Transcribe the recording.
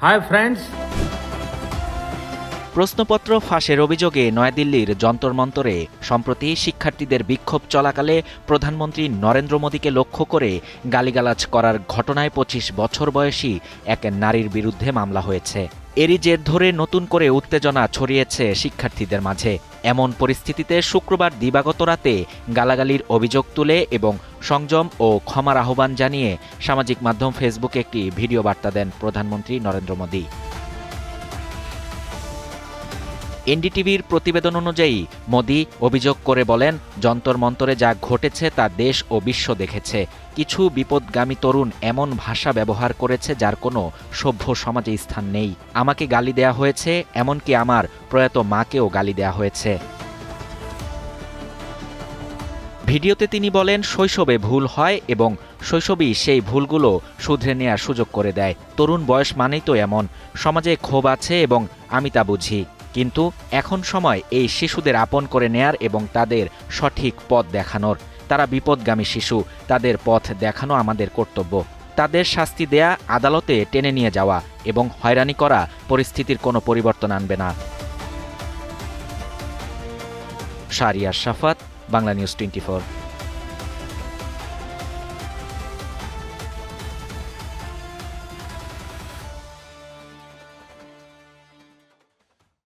Hi friends. প্রশ্নপত্র ফাঁসের অভিযোগে নয়াদিল্লির যন্তর মন্তরে সম্প্রতি শিক্ষার্থীদের বিক্ষোভ চলাকালে প্রধানমন্ত্রী নরেন্দ্র মোদীকে লক্ষ্য করে গালিগালাজ করার ঘটনায় ২৫ বছর বয়সী এক নারীর বিরুদ্ধে মামলা হয়েছে। এরই জের ধরে নতুন করে উত্তেজনা ছড়িয়েছে শিক্ষার্থীদের মাঝে। এমন পরিস্থিতিতে শুক্রবার দিবাগত রাতে গালাগালির অভিযোগ তুলে এবং সংযম ও ক্ষমার আহ্বান জানিয়ে সামাজিক মাধ্যম ফেসবুকে একটি ভিডিও বার্তা দেন প্রধানমন্ত্রী নরেন্দ্র মোদী। এনডিটিভির প্রতিবেদন অনুযায়ী মোদী অভিযোগ করে বলেন, যন্তর মন্তরে যা ঘটেছে তা দেশ ও বিশ্ব দেখেছে। কিছু বিপদগামী তরুণ এমন ভাষা ব্যবহার করেছে যার কোনো সভ্য সমাজে স্থান নেই। আমাকে গালি দেয়া হয়েছে, এমনকি আমার প্রয়াত মাকেও গালি দেয়া হয়েছে। ভিডিওতে তিনি বলেন, শৈশবে ভুল হয় এবং শৈশবেই সেই ভুলগুলো শুধরে নেওয়ার সুযোগ করে দেয়। তরুণ বয়স মানেই তো এমন, সমাজে ক্ষোভ আছে এবং আমি তা বুঝি। কিন্তু এখন সময় এই শিশুদের আপন করে নেয়ার এবং তাদের সঠিক পথ দেখানোর। তারা বিপদগামী শিশু, তাদের পথ দেখানো আমাদের কর্তব্য। তাদের শাস্তি দেয়া, আদালতে টেনে নিয়ে যাওয়া এবং হয়রানি করা পরিস্থিতির কোনো পরিবর্তন আনবে না। শাহরিয়ার শাফাত, বাংলা নিউজ 24।